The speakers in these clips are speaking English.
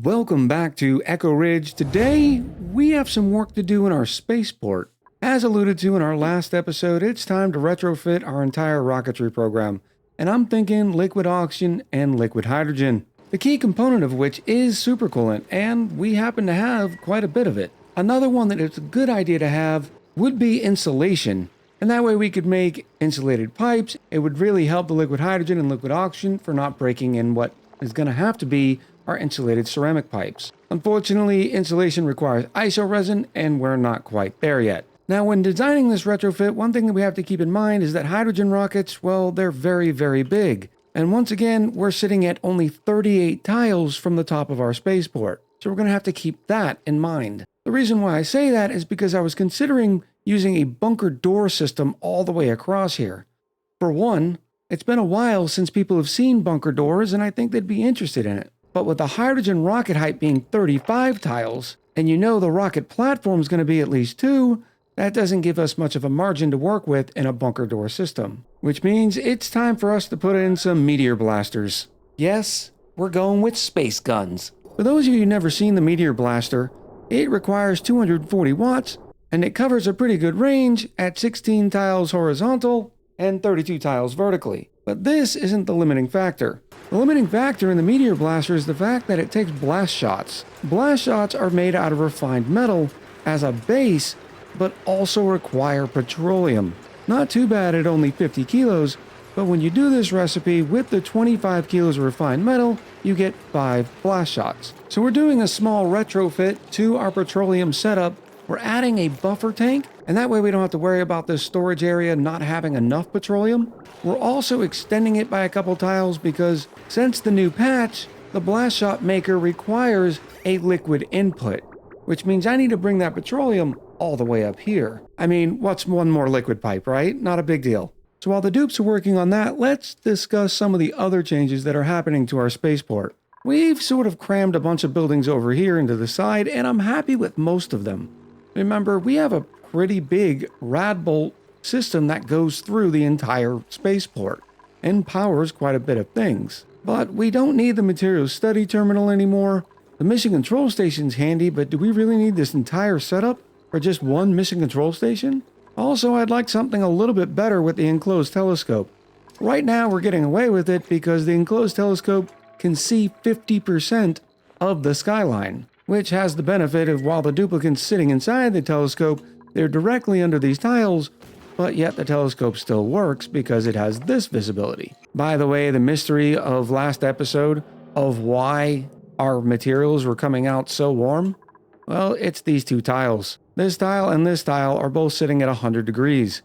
Welcome back to Echo Ridge. Today, we have some work to do in our spaceport. As alluded to in our last episode, it's time to retrofit our entire rocketry program, and I'm thinking liquid oxygen and liquid hydrogen, the key component of which is supercoolant, and we happen to have quite a bit of it. Another one that it's a good idea to have would be insulation, and that way we could make insulated pipes. It would really help the liquid hydrogen and liquid oxygen for not breaking in what is going to have to be our insulated ceramic pipes. Unfortunately, insulation requires iso resin, and we're not quite there yet. Now, when designing this retrofit, one thing that we have to keep in mind is that hydrogen rockets, well, they're very, very big. And once again, we're sitting at only 38 tiles from the top of our spaceport. So we're going to have to keep that in mind. The reason why I say that is because I was considering using a bunker door system all the way across here. For one, it's been a while since people have seen bunker doors, and I think they'd be interested in it. But with the hydrogen rocket height being 35 tiles, and you know the rocket platform is going to be at least 2, that doesn't give us much of a margin to work with in a bunker door system. Which means it's time for us to put in some Meteor blasters. Yes, we're going with space guns. For those of you who've never seen the Meteor blaster, it requires 240 watts, and it covers a pretty good range at 16 tiles horizontal and 32 tiles vertically. But this isn't the limiting factor. The limiting factor in the Meteor blaster is the fact that it takes blast shots. Blast shots are made out of refined metal as a base, but also require petroleum. Not too bad at only 50 kilos, but when you do this recipe with the 25 kilos of refined metal, you get 5 blast shots. So we're doing a small retrofit to our petroleum setup. We're adding a buffer tank, and that way we don't have to worry about this storage area not having enough petroleum. We're also extending it by a couple tiles because since the new patch, the blast shot maker requires a liquid input, which means I need to bring that petroleum all the way up here. I mean, what's one more liquid pipe, right? Not a big deal. So while the dupes are working on that, let's discuss some of the other changes that are happening to our spaceport. We've sort of crammed a bunch of buildings over here into the side, and I'm happy with most of them. Remember, we have a pretty big rad bolt system that goes through the entire spaceport and powers quite a bit of things. But we don't need the materials study terminal anymore. The mission control station's handy, but do we really need this entire setup for just one mission control station? Also, I'd like something a little bit better with the enclosed telescope. Right now, we're getting away with it because the enclosed telescope can see 50% of the skyline, which has the benefit of while the duplicate's sitting inside the telescope, they're directly under these tiles, but yet the telescope still works because it has this visibility. By the way, the mystery of last episode of why our materials were coming out so warm, well, it's these two tiles. This tile and this tile are both sitting at 100 degrees.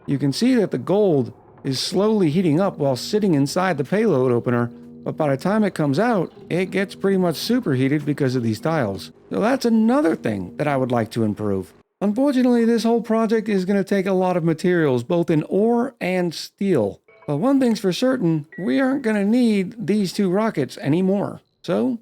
You can see that the gold is slowly heating up while sitting inside the payload opener, but by the time it comes out, it gets pretty much superheated because of these tiles. So that's another thing that I would like to improve. Unfortunately, this whole project is going to take a lot of materials, both in ore and steel. But one thing's for certain, we aren't going to need these two rockets anymore. So,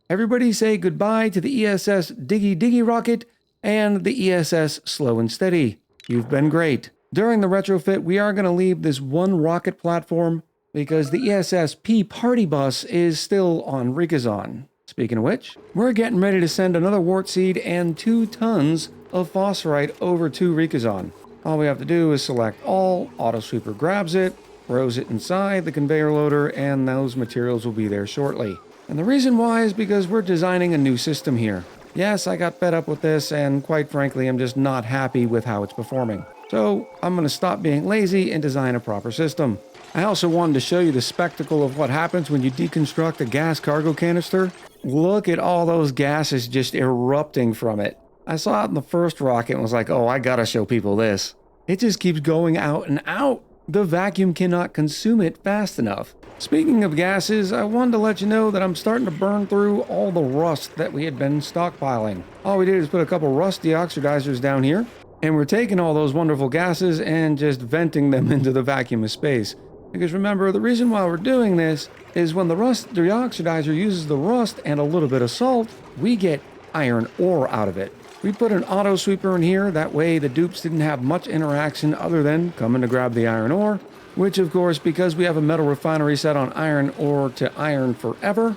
everybody say goodbye to the ESS Diggy Diggy rocket and the ESS Slow and Steady. You've been great. During the retrofit, we are going to leave this one rocket platform because the ESS P party bus is still on Rickazon. Speaking of which, we're getting ready to send another wart seed and 2 tons of phosphorite over to Rickazon. All we have to do is select all, Autosweeper grabs it, throws it inside the conveyor loader, and those materials will be there shortly. And the reason why is because we're designing a new system here. Yes, I got fed up with this, and quite frankly, I'm just not happy with how it's performing. So I'm going to stop being lazy and design a proper system. I also wanted to show you the spectacle of what happens when you deconstruct a gas cargo canister. Look at all those gases just erupting from it. I saw it in the first rocket and was like, oh, I gotta show people this. It just keeps going out and out. The vacuum cannot consume it fast enough. Speaking of gases, I wanted to let you know that I'm starting to burn through all the rust that we had been stockpiling. All we did is put a couple rust deoxidizers down here, and we're taking all those wonderful gases and just venting them into the vacuum of space. Because remember, the reason why we're doing this is when the rust deoxidizer uses the rust and a little bit of salt, we get iron ore out of it. We put an auto sweeper in here, that way the dupes didn't have much interaction other than coming to grab the iron ore, which of course, because we have a metal refinery set on iron ore to iron forever,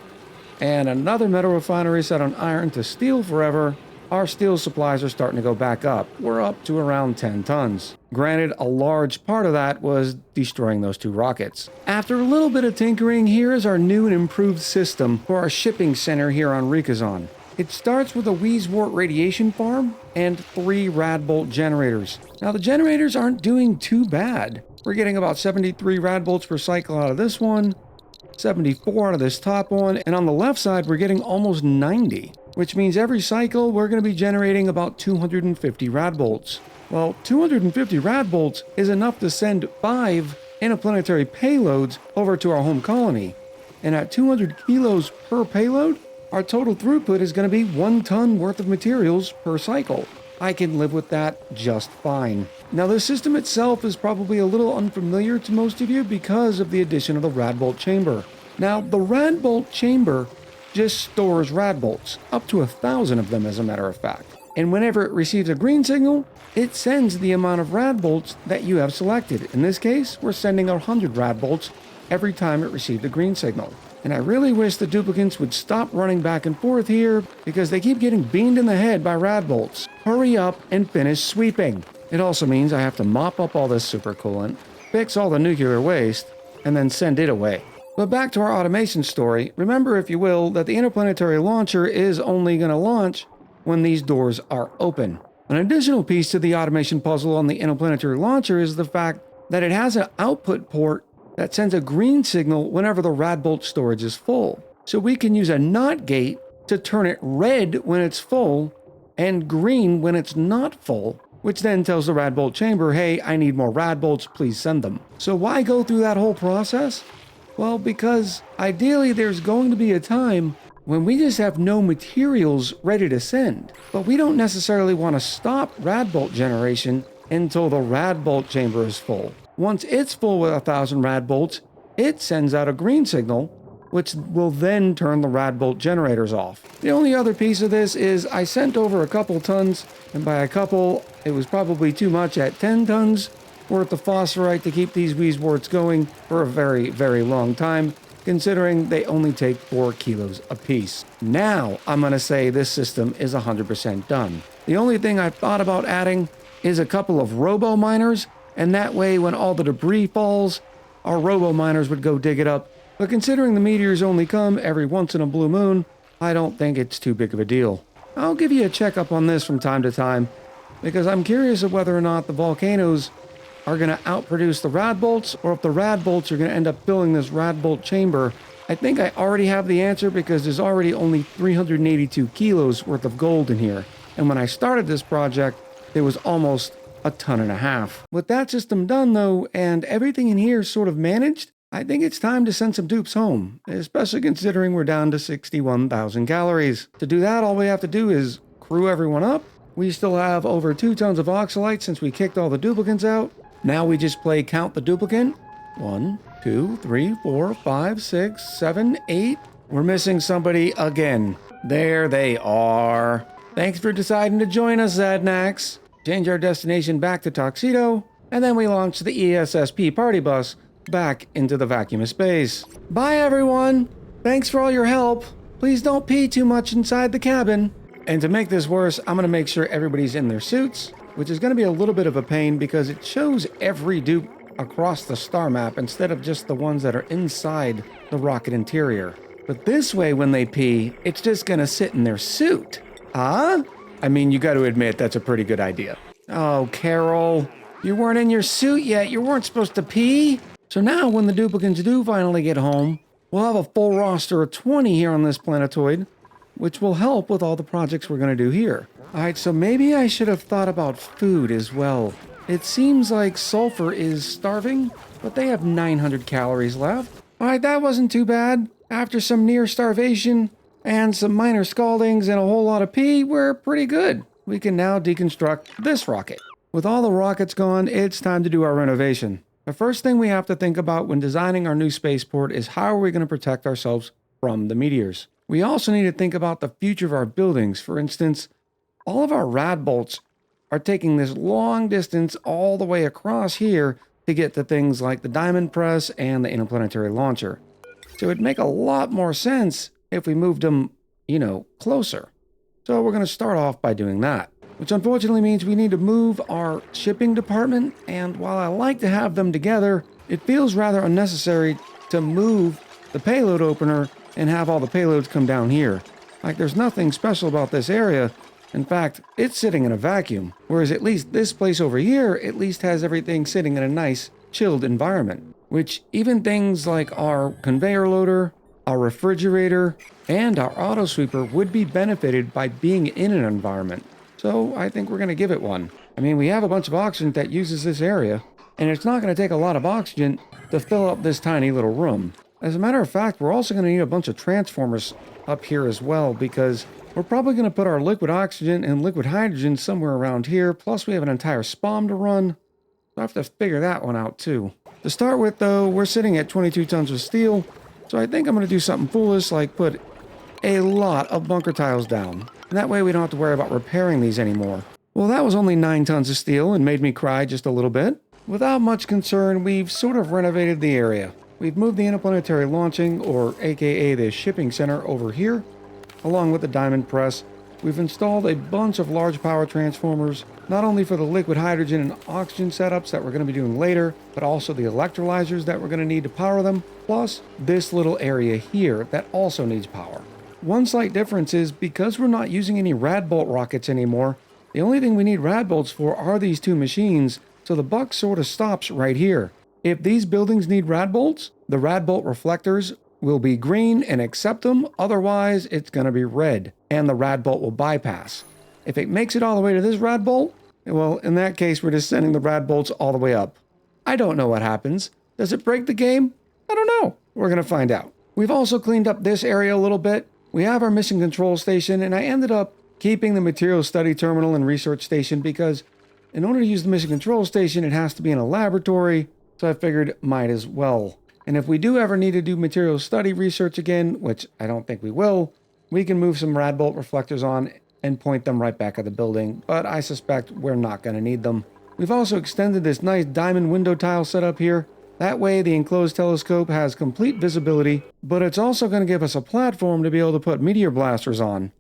and another metal refinery set on iron to steel forever, our steel supplies are starting to go back up. We're up to around 10 tons. Granted, a large part of that was destroying those 2 rockets. After a little bit of tinkering, here is our new and improved system for our shipping center here on Rickazon. It starts with a Wheezewort radiation farm and 3 Radbolt generators. Now the generators aren't doing too bad. We're getting about 73 Radbolts per cycle out of this one, 74 out of this top one, and on the left side we're getting almost 90, which means every cycle we're going to be generating about 250 Radbolts. Well, 250 Radbolts is enough to send 5 interplanetary payloads over to our home colony, and at 200 kilos per payload, our total throughput is going to be 1 ton worth of materials per cycle. I can live with that just fine. Now the system itself is probably a little unfamiliar to most of you because of the addition of the Radbolt chamber. Now the Radbolt chamber just stores Radbolts, up to 1,000 of them as a matter of fact. And whenever it receives a green signal, it sends the amount of Radbolts that you have selected. In this case, we're sending 100 Radbolts every time it received a green signal. And I really wish the duplicants would stop running back and forth here because they keep getting beamed in the head by Radbolts. Hurry up and finish sweeping. It also means I have to mop up all this super coolant, fix all the nuclear waste, and then send it away. But back to our automation story, remember if you will that the interplanetary launcher is only going to launch when these doors are open. An additional piece to the automation puzzle on the interplanetary launcher is the fact that it has an output port that sends a green signal whenever the Radbolt storage is full. So we can use a NOT gate to turn it red when it's full and green when it's not full, which then tells the Radbolt chamber, hey, I need more Radbolts, please send them. So why go through that whole process? Well, because ideally there's going to be a time when we just have no materials ready to send. But we don't necessarily want to stop Radbolt generation until the Radbolt chamber is full. Once it's full with 1,000 Radbolts, it sends out a green signal, which will then turn the Radbolt generators off. The only other piece of this is I sent over a couple tons, and by a couple, it was probably too much at 10 tons worth of phosphorite to keep these Wheezeworts going for a very, very long time, considering they only take 4 kilos apiece. Now, I'm going to say this system is 100% done. The only thing I've thought about adding is a couple of robo-miners, and that way when all the debris falls, our robo-miners would go dig it up. But considering the meteors only come every once in a blue moon, I don't think it's too big of a deal. I'll give you a checkup on this from time to time, because I'm curious of whether or not the volcanoes are going to outproduce the Radbolts, or if the Radbolts are going to end up filling this Radbolt chamber. I think I already have the answer because there's already only 382 kilos worth of gold in here. And when I started this project, there was almost 1.5 tons. With that system done though, and everything in here sort of managed, I think it's time to send some dupes home, especially considering we're down to 61,000 calories. To do that, all we have to do is crew everyone up. We still have over 2 tons of oxalite since we kicked all the duplicants out. Now we just play count the duplicant. 1, 2, 3, 4, 5, 6, 7, 8. We're missing somebody again. There they are. Thanks for deciding to join us, Zadnax. Change our destination back to Tuxedo, and then we launch the ESSP party bus back into the vacuum of space. Bye everyone! Thanks for all your help. Please don't pee too much inside the cabin. And to make this worse, I'm going to make sure everybody's in their suits, which is going to be a little bit of a pain because it shows every dupe across the star map instead of just the ones that are inside the rocket interior. But this way, when they pee, it's just going to sit in their suit. Huh? I mean, you got to admit that's a pretty good idea. Oh, Carol, you weren't in your suit yet. You weren't supposed to pee. So now when the duplicants do finally get home, we'll have a full roster of 20 here on this planetoid, which will help with all the projects we're going to do here. Alright, so maybe I should have thought about food as well. It seems like Sulfur is starving, but they have 900 calories left. Alright, that wasn't too bad. After some near starvation and some minor scaldings and a whole lot of pee, we're pretty good. We can now deconstruct this rocket. With all the rockets gone, it's time to do our renovation. The first thing we have to think about when designing our new spaceport is how are we going to protect ourselves from the meteors. We also need to think about the future of our buildings. For instance, all of our Radbolts are taking this long distance all the way across here to get to things like the diamond press and the interplanetary launcher. So it'd make a lot more sense if we moved them, closer. So we're going to start off by doing that, which unfortunately means we need to move our shipping department, and while I like to have them together, it feels rather unnecessary to move the payload opener and have all the payloads come down here. Like, there's nothing special about this area. In fact, it's sitting in a vacuum, whereas at least this place over here at least has everything sitting in a nice, chilled environment, which even things like our conveyor loader, our refrigerator, and our auto sweeper would be benefited by being in an environment. So I think we're going to give it one. I mean, we have a bunch of oxygen that uses this area, and it's not going to take a lot of oxygen to fill up this tiny little room. As a matter of fact, we're also going to need a bunch of transformers up here as well, because we're probably going to put our liquid oxygen and liquid hydrogen somewhere around here, plus we have an entire SPOM to run. So I have to figure that one out too. To start with though, we're sitting at 22 tons of steel, so I think I'm going to do something foolish like put a lot of bunker tiles down. And that way we don't have to worry about repairing these anymore. Well, that was only 9 tons of steel and made me cry just a little bit. Without much concern, we've sort of renovated the area. We've moved the interplanetary launching, or aka the shipping center, over here, along with the diamond press. We've installed a bunch of large power transformers, not only for the liquid hydrogen and oxygen setups that we're going to be doing later, but also the electrolyzers that we're going to need to power them, plus this little area here that also needs power. One slight difference is because we're not using any rad bolt rockets anymore, the only thing we need rad bolts for are these 2 machines, so the buck sort of stops right here. If these buildings need rad bolts, the rad bolt reflectors will be green and accept them, otherwise it's going to be red, and the rad bolt will bypass. If it makes it all the way to this rad bolt, well, in that case we're just sending the rad bolts all the way up. I don't know what happens. Does it break the game? I don't know. We're going to find out. We've also cleaned up this area a little bit. We have our mission control station, and I ended up keeping the materials study terminal and research station because in order to use the mission control station, it has to be in a laboratory, so I figured might as well. And if we do ever need to do materials study research again, which I don't think we will, we can move some rad bolt reflectors on and point them right back at the building, but I suspect we're not going to need them. We've also extended this nice diamond window tile setup here. That way the enclosed telescope has complete visibility, but it's also going to give us a platform to be able to put meteor blasters on.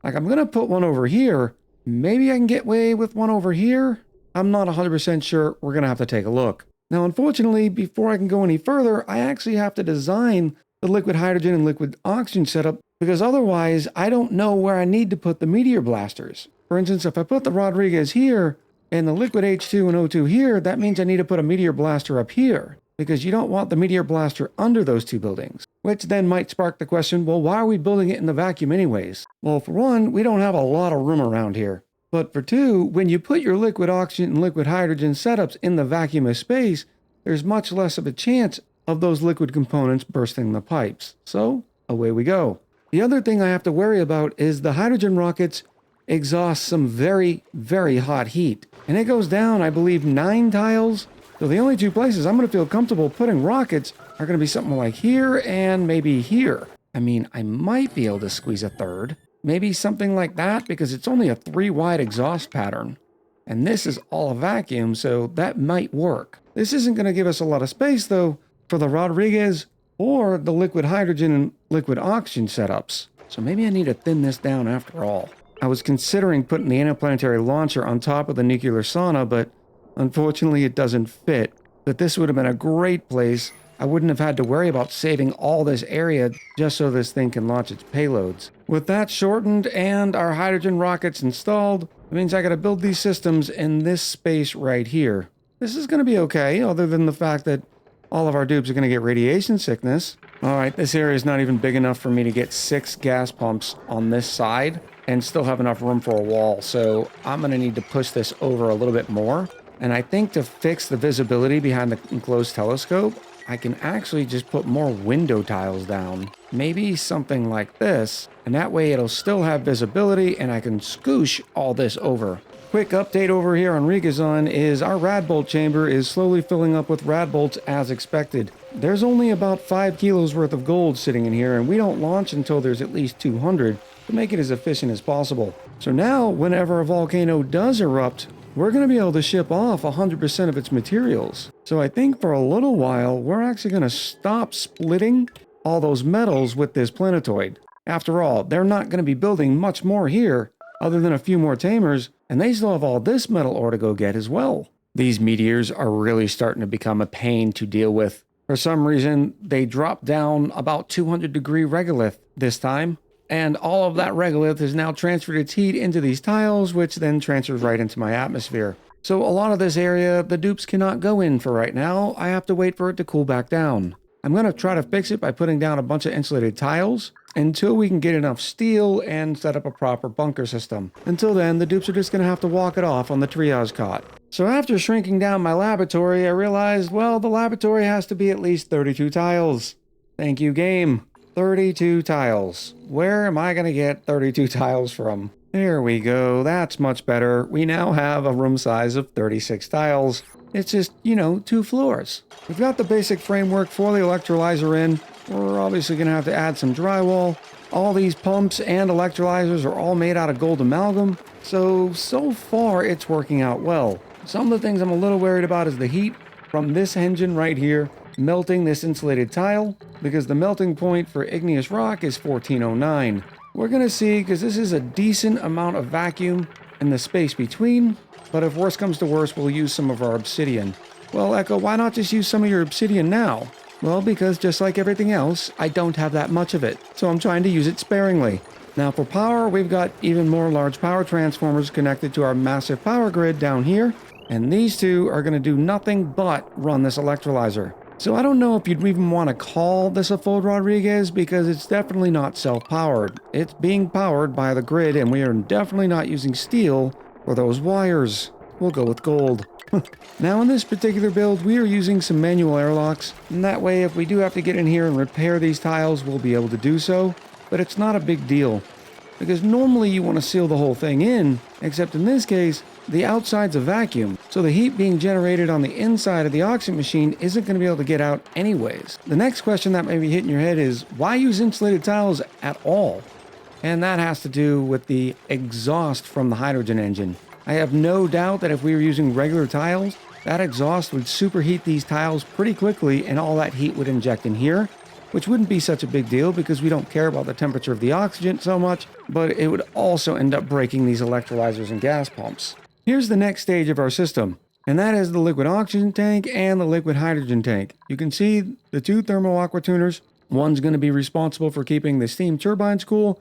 Like, I'm going to put one over here. Maybe I can get away with one over here? I'm not 100% sure. We're going to have to take a look. Now, unfortunately, before I can go any further, I actually have to design the liquid hydrogen and liquid oxygen setup, because otherwise I don't know where I need to put the meteor blasters. For instance, if I put the Rodriguez here and the liquid H2 and O2 here, that means I need to put a meteor blaster up here, because you don't want the meteor blaster under those 2 buildings. Which then might spark the question, well, why are we building it in the vacuum anyways? Well, for one, we don't have a lot of room around here. But for 2, when you put your liquid oxygen and liquid hydrogen setups in the vacuum of space, there's much less of a chance of those liquid components bursting the pipes. So, away we go. The other thing I have to worry about is the hydrogen rockets exhaust some very, very hot heat. And it goes down, I believe, 9 tiles. So the only 2 places I'm going to feel comfortable putting rockets are going to be something like here and maybe here. I mean, I might be able to squeeze a 3rd. Maybe something like that, because it's only a 3 wide exhaust pattern. And this is all a vacuum, so that might work. This isn't going to give us a lot of space, though, for the Rodriguez or the liquid hydrogen and liquid oxygen setups. So maybe I need to thin this down after all. I was considering putting the interplanetary launcher on top of the nuclear sauna, but unfortunately it doesn't fit. But this would have been a great place. I wouldn't have had to worry about saving all this area just so this thing can launch its payloads. With that shortened and our hydrogen rockets installed, it means I gotta build these systems in this space right here. This is gonna be okay, other than the fact that all of our dupes are gonna get radiation sickness. Alright, this area is not even big enough for me to get 6 gas pumps on this side and still have enough room for a wall, so I'm gonna need to push this over a little bit more. And I think to fix the visibility behind the enclosed telescope, I can actually just put more window tiles down. Maybe something like this, and that way it'll still have visibility and I can scoosh all this over. Quick update over here on Rickazon is our rad bolt chamber is slowly filling up with rad bolts as expected. There's only about 5 kilos worth of gold sitting in here, and we don't launch until there's at least 200 to make it as efficient as possible. So now, whenever a volcano does erupt, we're going to be able to ship off 100% of its materials. So I think for a little while, we're actually going to stop splitting all those metals with this planetoid. After all, they're not going to be building much more here, other than a few more tamers, and they still have all this metal ore to go get as well. These meteors are really starting to become a pain to deal with. For some reason, they dropped down about 200-degree regolith this time, and all of that regolith has now transferred its heat into these tiles, which then transfers right into my atmosphere. So a lot of this area, the dupes cannot go in for right now. I have to wait for it to cool back down. I'm going to try to fix it by putting down a bunch of insulated tiles until we can get enough steel and set up a proper bunker system. Until then, the dupes are just going to have to walk it off on the triage cot. So after shrinking down my laboratory, I realized, well, the laboratory has to be at least 32 tiles. Thank you, game. 32 tiles. Where am I going to get 32 tiles from? There we go. That's much better. We now have a room size of 36 tiles. It's just, 2 floors. We've got the basic framework for the electrolyzer in. We're obviously going to have to add some drywall. All these pumps and electrolyzers are all made out of gold amalgam. So far it's working out well. Some of the things I'm a little worried about is the heat from this engine right here melting this insulated tile, because the melting point for igneous rock is 1409. We're going to see, because this is a decent amount of vacuum in the space between, but if worse comes to worse, we'll use some of our obsidian. Well, Echo, why not just use some of your obsidian now? Well, because just like everything else, I don't have that much of it, so I'm trying to use it sparingly. Now for power, we've got even more large power transformers connected to our massive power grid down here, and these two are going to do nothing but run this electrolyzer. So I don't know if you'd even want to call this a Ford Rodriguez, because it's definitely not self-powered. It's being powered by the grid, and we are definitely not using steel for those wires. We'll go with gold. Now in this particular build, we are using some manual airlocks, and that way if we do have to get in here and repair these tiles, we'll be able to do so. But it's not a big deal, because normally you want to seal the whole thing in, except in this case, the outside's a vacuum, so the heat being generated on the inside of the oxygen machine isn't going to be able to get out anyways. The next question that may be hitting your head is, why use insulated tiles at all? And that has to do with the exhaust from the hydrogen engine. I have no doubt that if we were using regular tiles, that exhaust would superheat these tiles pretty quickly, and all that heat would inject in here, which wouldn't be such a big deal because we don't care about the temperature of the oxygen so much, but it would also end up breaking these electrolyzers and gas pumps. Here's the next stage of our system, and that is the liquid oxygen tank and the liquid hydrogen tank. You can see the 2 thermal aqua tuners. One's going to be responsible for keeping the steam turbines cool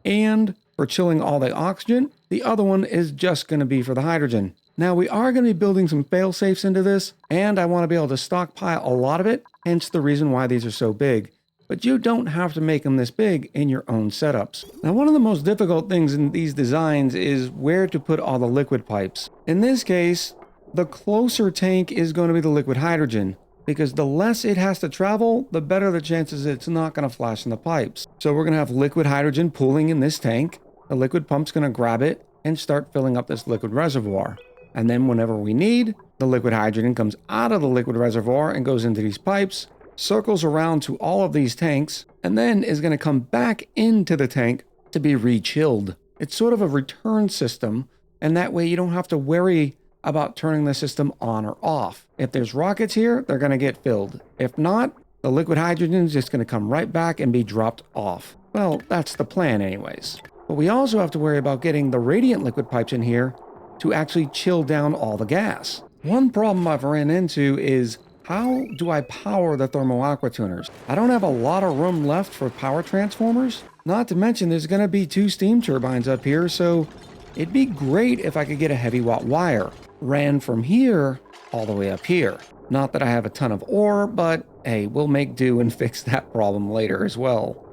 and for chilling all the oxygen. The other one is just going to be for the hydrogen. Now we are going to be building some fail-safes into this, and I want to be able to stockpile a lot of it, hence the reason why these are so big. But you don't have to make them this big in your own setups. Now, one of the most difficult things in these designs is where to put all the liquid pipes. In this case, the closer tank is going to be the liquid hydrogen, because the less it has to travel, the better the chances it's not going to flash in the pipes. So we're going to have liquid hydrogen pooling in this tank. The liquid pump's going to grab it and start filling up this liquid reservoir. And then whenever we need, the liquid hydrogen comes out of the liquid reservoir and goes into these pipes, circles around to all of these tanks, and then is going to come back into the tank to be re-chilled. It's sort of a return system, and that way you don't have to worry about turning the system on or off. If there's rockets here, they're going to get filled. If not, the liquid hydrogen is just going to come right back and be dropped off. Well, that's the plan anyways. But we also have to worry about getting the radiant liquid pipes in here to actually chill down all the gas. One problem I've ran into is, how do I power the thermal aqua tuners? I don't have a lot of room left for power transformers. Not to mention there's going to be 2 steam turbines up here, so it'd be great if I could get a heavy watt wire ran from here all the way up here. Not that I have a ton of ore, but hey, we'll make do and fix that problem later as well.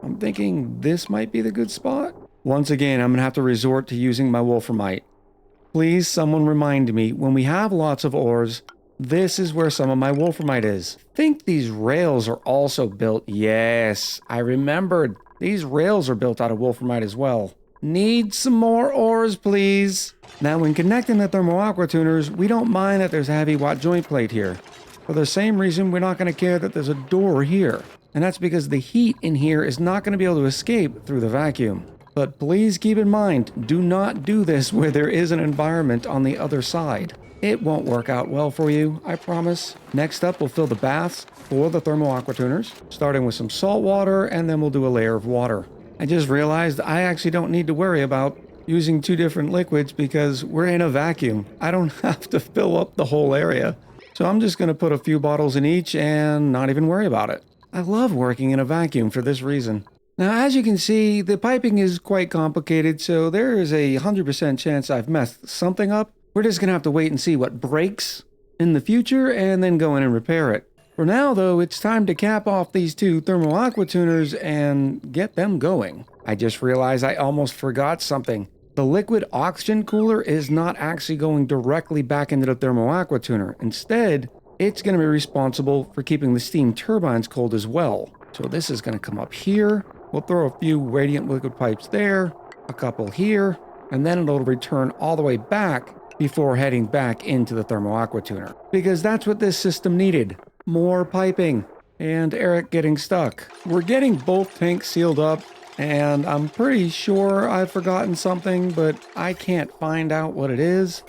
I'm thinking this might be the good spot. Once again, I'm going to have to resort to using my wolframite. Please, someone remind me, when we have lots of ores, this is where some of my wolframite is. I think these rails are also built. Yes, I remembered. These rails are built out of wolframite as well. Need some more ores, please. Now, when connecting the thermal aqua tuners, we don't mind that there's a heavy watt joint plate here. For the same reason, we're not going to care that there's a door here. And that's because the heat in here is not going to be able to escape through the vacuum. But please keep in mind, do not do this where there is an environment on the other side. It won't work out well for you, I promise. Next up, we'll fill the baths for the thermal aqua tuners, starting with some salt water, and then we'll do a layer of water. I just realized I actually don't need to worry about using two different liquids because we're in a vacuum. I don't have to fill up the whole area. So I'm just going to put a few bottles in each and not even worry about it. I love working in a vacuum for this reason. Now, as you can see, the piping is quite complicated, so there is a 100% chance I've messed something up. We're just going to have to wait and see what breaks in the future and then go in and repair it. For now, though, it's time to cap off these two thermal aqua tuners and get them going. I just realized I almost forgot something. The liquid oxygen cooler is not actually going directly back into the thermal aqua tuner. Instead, it's going to be responsible for keeping the steam turbines cold as well. So this is going to come up here. We'll throw a few radiant liquid pipes there, a couple here, and then it'll return all the way back before heading back into the thermal aqua tuner. Because that's what this system needed. More piping. And Eric getting stuck. We're getting both tanks sealed up, and I'm pretty sure I've forgotten something, but I can't find out what it is.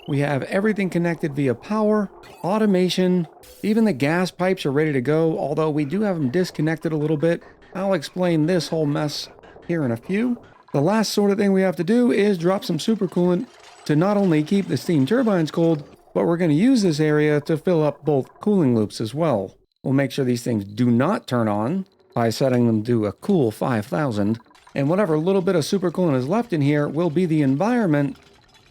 We have everything connected via power, automation, even the gas pipes are ready to go, although we do have them disconnected a little bit. I'll explain this whole mess here in a few. The last sort of thing we have to do is drop some supercoolant to not only keep the steam turbines cold, but we're going to use this area to fill up both cooling loops as well. We'll make sure these things do not turn on by setting them to a cool 5,000, and whatever little bit of supercoolant is left in here will be the environment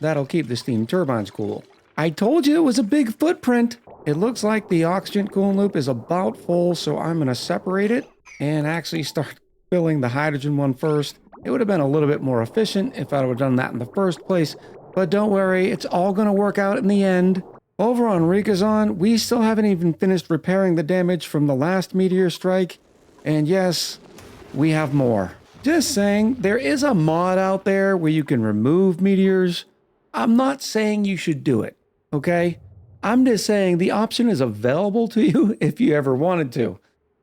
that'll keep the steam turbines cool. I told you it was a big footprint. It looks like the oxygen coolant loop is about full, so I'm going to separate it and actually start filling the hydrogen one first. It would have been a little bit more efficient if I would have done that in the first place, but don't worry, it's all going to work out in the end. Over on Rickazon, we still haven't even finished repairing the damage from the last meteor strike, and yes, we have more. Just saying, there is a mod out there where you can remove meteors. I'm not saying you should do it, okay? I'm just saying the option is available to you if you ever wanted to.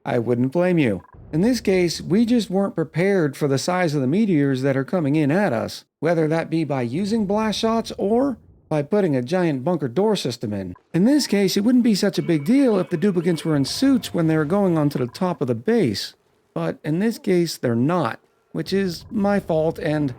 I wouldn't blame you. In this case, we just weren't prepared for the size of the meteors that are coming in at us, whether that be by using blast shots or by putting a giant bunker door system in. In this case, it wouldn't be such a big deal if the duplicates were in suits when they were going onto the top of the base. But in this case, they're not, which is my fault, and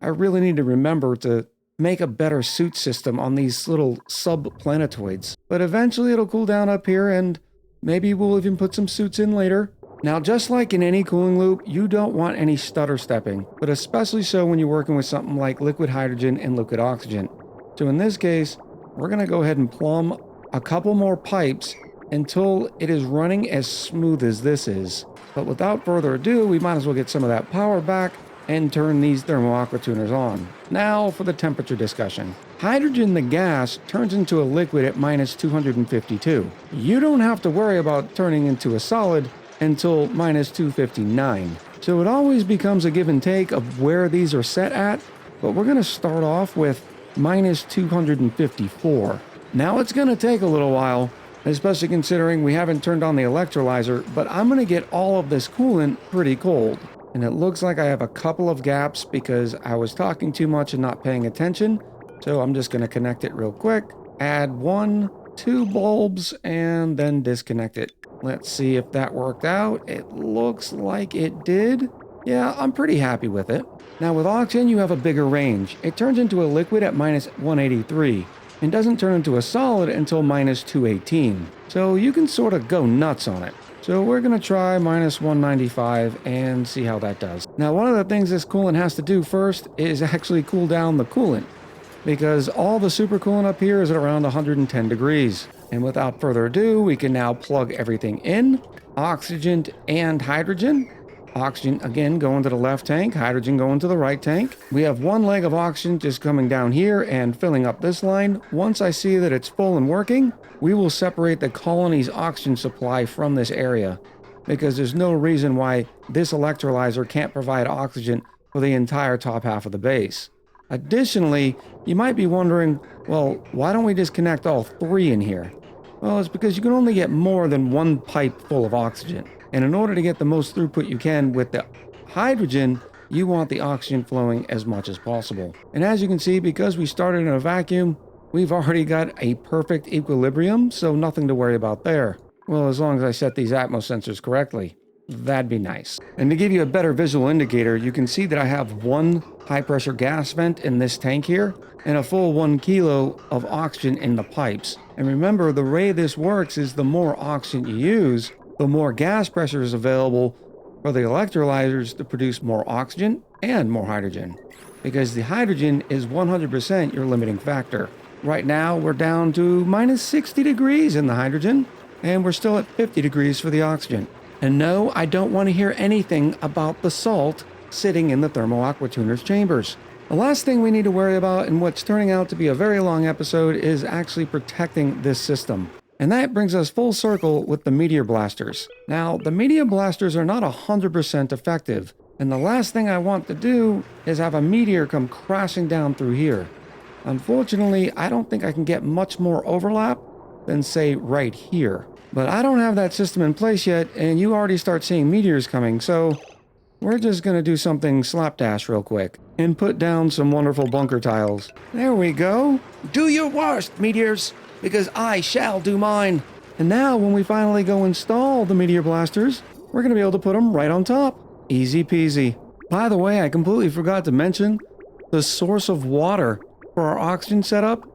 I really need to remember to make a better suit system on these little sub-planetoids. But eventually it'll cool down up here, and maybe we'll even put some suits in later. Now, just like in any cooling loop, you don't want any stutter stepping, but especially so when you're working with something like liquid hydrogen and liquid oxygen. So in this case, we're going to go ahead and plumb a couple more pipes until it is running as smooth as this is. But without further ado, we might as well get some of that power back and turn these thermal aqua tuners on. Now for the temperature discussion. Hydrogen, the gas, turns into a liquid at minus 252. You don't have to worry about turning into a solid until minus 259. So it always becomes a give and take of where these are set at, but we're going to start off with minus 254. Now it's going to take a little while, especially considering we haven't turned on the electrolyzer, but I'm going to get all of this coolant pretty cold. And it looks like I have a couple of gaps because I was talking too much and not paying attention. So I'm just going to connect it real quick, add 1, 2 bulbs, and then disconnect it. Let's see if that worked out. It looks like it did. Yeah, I'm pretty happy with it. Now with oxygen, you have a bigger range. It turns into a liquid at minus 183 and doesn't turn into a solid until minus 218. So you can sort of go nuts on it. So we're going to try minus 195 and see how that does. Now, one of the things this coolant has to do first is actually cool down the coolant, because all the supercoolant up here is at around 110 degrees. And without further ado, we can now plug everything in, oxygen and hydrogen. Oxygen, again, going to the left tank, hydrogen going to the right tank. We have one leg of oxygen just coming down here and filling up this line. Once I see that it's full and working, we will separate the colony's oxygen supply from this area, because there's no reason why this electrolyzer can't provide oxygen for the entire top half of the base. Additionally, you might be wondering, well, why don't we just connect all 3 in here? Well, it's because you can only get more than one pipe full of oxygen. And in order to get the most throughput you can with the hydrogen, you want the oxygen flowing as much as possible. And as you can see, because we started in a vacuum, we've already got a perfect equilibrium, so nothing to worry about there. Well, as long as I set these atmos sensors correctly. That'd be nice. And to give you a better visual indicator, you can see that I have one high pressure gas vent in this tank here and a full 1 kilo of oxygen in the pipes. And remember, the way this works is the more oxygen you use, the more gas pressure is available for the electrolyzers to produce more oxygen and more hydrogen, because the hydrogen is 100% your limiting factor. Right now, we're down to minus 60 degrees in the hydrogen, and we're still at 50 degrees for the oxygen. And no, I don't want to hear anything about the salt sitting in the thermal aqua tuner's chambers. The last thing we need to worry about in what's turning out to be a very long episode is actually protecting this system. And that brings us full circle with the Meteor blasters. Now, the Meteor blasters are not 100% effective, and the last thing I want to do is have a meteor come crashing down through here. Unfortunately, I don't think I can get much more overlap than, say, right here. But I don't have that system in place yet, and you already start seeing meteors coming, so we're just gonna do something slapdash real quick and put down some wonderful bunker tiles. There we go. Do your worst, meteors, because I shall do mine. And now when we finally go install the Meteor blasters, we're gonna be able to put them right on top. Easy peasy. By the way, I completely forgot to mention the source of water for our oxygen setup.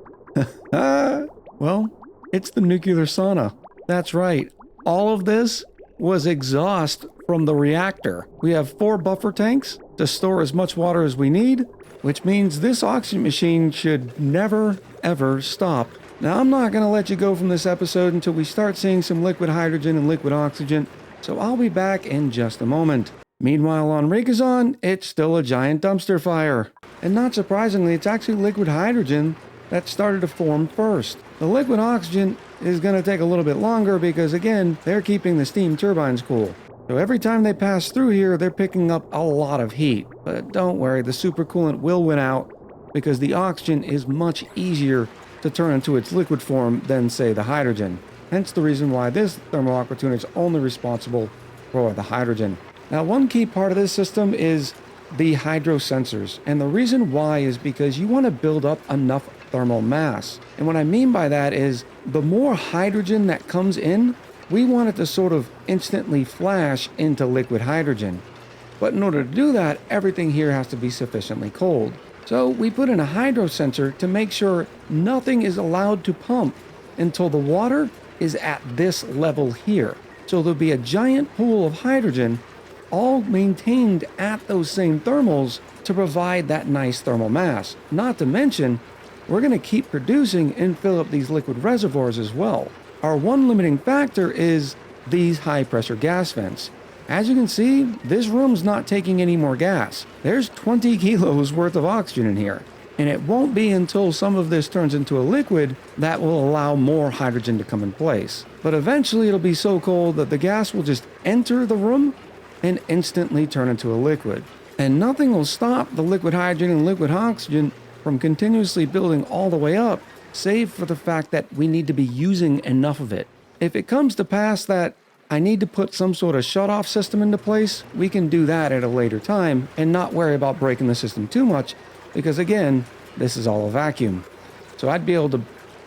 Well, it's the nuclear sauna. That's right. All of this was exhaust from the reactor. We have 4 buffer tanks to store as much water as we need, which means this oxygen machine should never, ever stop. Now, I'm not going to let you go from this episode until we start seeing some liquid hydrogen and liquid oxygen, so I'll be back in just a moment. Meanwhile, on Rickazon, it's still a giant dumpster fire. And not surprisingly, it's actually liquid hydrogen that started to form first. The liquid oxygen is going to take a little bit longer because, again, they're keeping the steam turbines cool. So every time they pass through here, they're picking up a lot of heat. But don't worry, the supercoolant will win out because the oxygen is much easier to turn into its liquid form than, say, the hydrogen. Hence the reason why this thermal aqua tuner is only responsible for the hydrogen. Now, one key part of this system is the hydro sensors. And the reason why is because you want to build up enough thermal mass. And what I mean by that is the more hydrogen that comes in, we want it to sort of instantly flash into liquid hydrogen. But in order to do that, everything here has to be sufficiently cold. So we put in a hydro sensor to make sure nothing is allowed to pump until the water is at this level here. So there'll be a giant pool of hydrogen all maintained at those same thermals to provide that nice thermal mass. Not to mention, we're going to keep producing and fill up these liquid reservoirs as well. Our one limiting factor is these high pressure gas vents. As you can see, this room's not taking any more gas. There's 20 kilos worth of oxygen in here. And it won't be until some of this turns into a liquid that will allow more hydrogen to come in place. But eventually it'll be so cold that the gas will just enter the room and instantly turn into a liquid. And nothing will stop the liquid hydrogen and liquid oxygen from continuously building all the way up, save for the fact that we need to be using enough of it. If it comes to pass that I need to put some sort of shut-off system into place, we can do that at a later time and not worry about breaking the system too much, because again, this is all a vacuum. So I'd be able to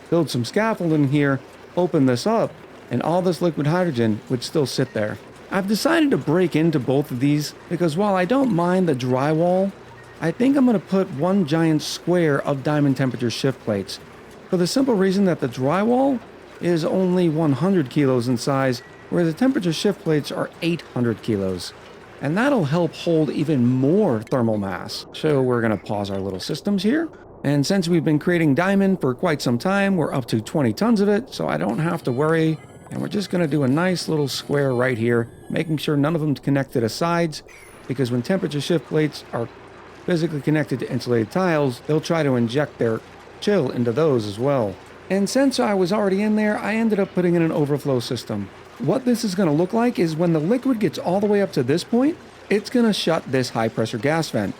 build some scaffolding here, open this up, and all this liquid hydrogen would still sit there. I've decided to break into both of these because while I don't mind the drywall, I think I'm going to put one giant square of diamond temperature shift plates, for the simple reason that the drywall is only 100 kilos in size, where the temperature shift plates are 800 kilos. And that'll help hold even more thermal mass. So we're going to pause our little systems here. And since we've been creating diamond for quite some time, we're up to 20 tons of it, so I don't have to worry. And we're just going to do a nice little square right here, making sure none of them connect to the sides, because when temperature shift plates are physically connected to insulated tiles, they'll try to inject their chill into those as well. And since I was already in there, I ended up putting in an overflow system. What this is going to look like is when the liquid gets all the way up to this point, it's going to shut this high pressure gas vent.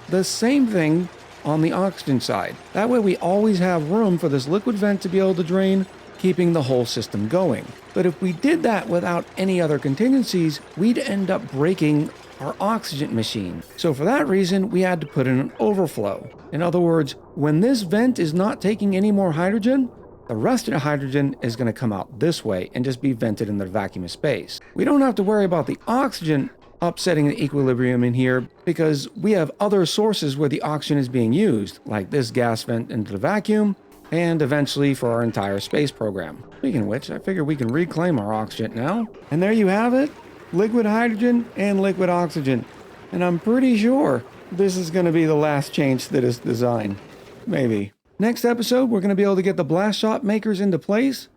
The same thing on the oxygen side. That way we always have room for this liquid vent to be able to drain, keeping the whole system going. But if we did that without any other contingencies, we'd end up breaking our oxygen machine. So for that reason, we had to put in an overflow. In other words, when this vent is not taking any more hydrogen, The rest of the hydrogen is going to come out this way and just be vented in the vacuum of space. We don't have to worry about the oxygen upsetting the equilibrium in here because we have other sources where the oxygen is being used, like this gas vent into the vacuum, and eventually for our entire space program. Speaking of which, I figure we can reclaim our oxygen now. And there you have it, liquid hydrogen and liquid oxygen. And I'm pretty sure this is going to be the last change to this design. Maybe. Next episode, we're going to be able to get the blast shot makers into place,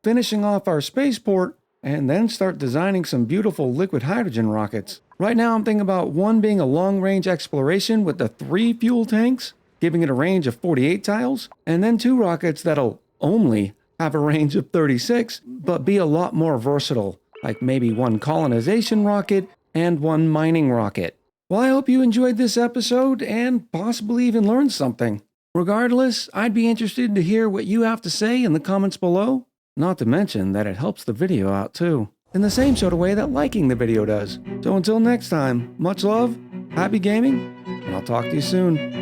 finishing off our spaceport, and then start designing some beautiful liquid hydrogen rockets. Right now I'm thinking about one being a long-range exploration with the 3 fuel tanks, giving it a range of 48 tiles, and then 2 rockets that'll only have a range of 36, but be a lot more versatile, like maybe 1 colonization rocket and 1 mining rocket. Well, I hope you enjoyed this episode and possibly even learned something. Regardless, I'd be interested to hear what you have to say in the comments below. Not to mention that it helps the video out too, in the same sort of way that liking the video does. So until next time, much love, happy gaming, and I'll talk to you soon.